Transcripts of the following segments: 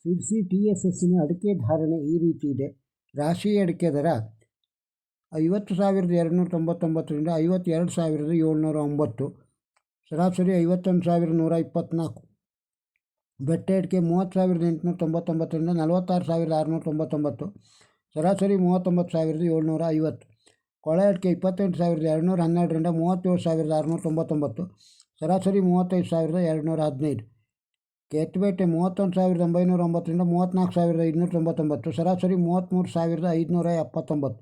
ಸಿರ್ಸಿ TSSನ ಅಡಿಕೆ ಧಾರಣೆ ಈ ರೀತಿ ಇದೆ. ರಾಶಿ ಅಡಿಕೆ ದರ 50,299ರಿಂದ 52,709, ಸರಾಸರಿ 51,124. ಬೆಟ್ಟೆ ಅಡಿಕೆ 30,899ರಿಂದ 46,699, ಸರಾಸರಿ 39,750. ಕೊಳೆ ಅಡಿಕೆ 28,212ರಿಂದ 37,699, ಸರಾಸರಿ 35,215. ಕೆತ್ತಬೇಟೆ 31,909ರಿಂದ 34,599, ಸರಾಸರಿ 33,579.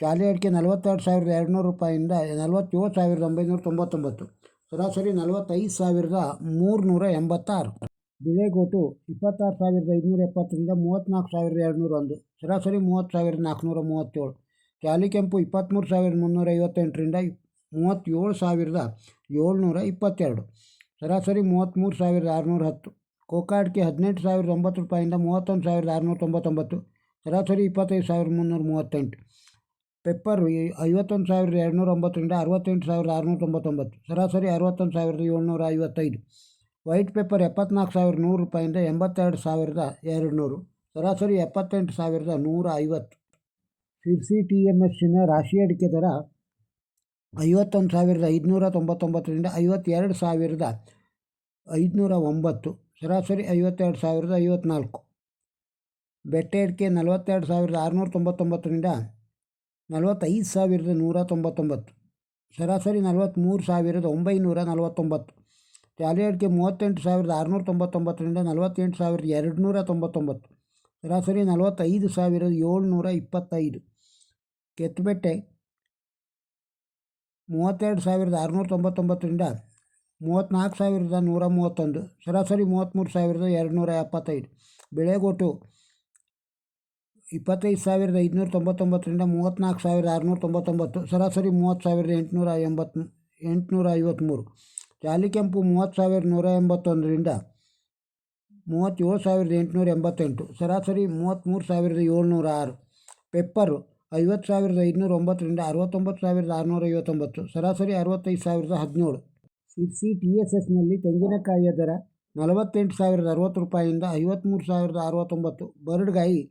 ಚಾಲಿ ಅಡಿಕೆ 42,200 ರೂಪಾಯಿಂದ 47,999, ಸರಾಸರಿ 45,386. ಬಿಳೆಗೋಟು 26,570ರಿಂದ 34,201, ಸರಾಸರಿ 30,437. ಚಾಲಿ ಕೆಂಪು 23,358ರಿಂದ 37,722, ಸರಾಸರಿ 33,610. ಕೋಕಾ ಅಡಿಕೆ 18,090 ರೂಪಾಯಿಂದ 31,699, ಸರಾಸರಿ 25,338. ಪೆಪ್ಪರ್ 51,209ರಿಂದ 68,699, ಸರಾಸರಿ 61,755. ವೈಟ್ ಪೆಪ್ಪರ್ 74,100 ರೂಪಾಯಿಂದ 82,200, ಸರಾಸರಿ 78,150. ಸಿರ್ಸಿ TMSನ ರಾಶಿ ಅಡಿಕೆ ದರ 51,599ರಿಂದ 52,509, ಸರಾಸರಿ 52,054. ಬೆಟ್ಟೆ ಅಡಿಕೆ 42,699ರಿಂದ 45,199, ಸರಾಸರಿ 43,949. ಚಾಲಿ ಅಡಿಕೆ 38,699ರಿಂದ 48,299, ಸರಾಸರಿ 45,725. ಕೆತ್ತಬೆಟ್ಟೆ 32,699ರಿಂದ 34,131, ಸರಾಸರಿ 33,275. ಬಿಳೆಗೋಟು 25,599ರಿಂದ 34,699, ಸರಾಸರಿ 30,853. ಚಾಲಿ ಕೆಂಪು 30,181ರಿಂದ 37,888, ಸರಾಸರಿ 33,706. ಪೆಪ್ಪರು 50,509ರಿಂದ 69,659, ಸರಾಸರಿ 65,017. ಸಿರ್ಸಿ TSSನಲ್ಲಿ ತೆಂಗಿನಕಾಯಿಯ ದರ 48,060 ರೂಪಾಯಿಂದ 53,069. ಬರಡುಗಾಯಿ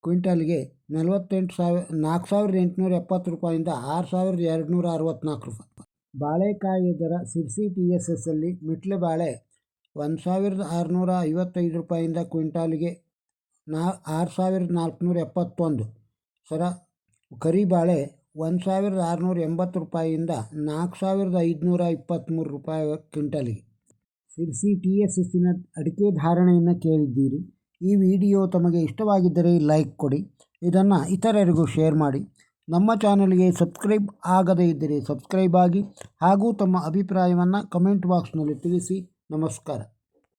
ಕ್ವಿಂಟಾಲಿಗೆ 4,870 ರೂಪಾಯಿಂದ 6,264 ರೂಪಾಯಿ. ಬಾಳೆಕಾಯಿಯ ದರ ಸಿರ್ಸಿ TSSಲ್ಲಿ ಮಿಟ್ಲೆ ಬಾಳೆ 1,655 ರೂಪಾಯಿಂದ ಕ್ವಿಂಟಾಲಿಗೆ 6,471, ಕರಿಬಾಳೆ 1,680 ರೂಪಾಯಿಂದ 4,523 ರೂಪಾಯಿ ಕ್ವಿಂಟಾಲಿಗೆ. ಸಿರ್ಸಿ TSSನ ಅಡಿಕೆ ಧಾರಣೆಯನ್ನು ಕೇಳಿದ್ದೀರಿ. ಈ ವಿಡಿಯೋ ತಮಗೆ ಇಷ್ಟವಾಗಿದ್ದರೆ ಲೈಕ್ ಕೊಡಿ, ಇದನ್ನು ಇತರರಿಗೂ ಶೇರ್ ಮಾಡಿ. ನಮ್ಮ ಚಾನಲ್ಗೆ ಸಬ್ಸ್ಕ್ರೈಬ್ ಆಗದೇ ಇದ್ದರೆ ಸಬ್ಸ್ಕ್ರೈಬ್ ಆಗಿ ಹಾಗೂ ತಮ್ಮ ಅಭಿಪ್ರಾಯವನ್ನು ಕಮೆಂಟ್ ಬಾಕ್ಸ್ನಲ್ಲಿ ತಿಳಿಸಿ. ನಮಸ್ಕಾರ.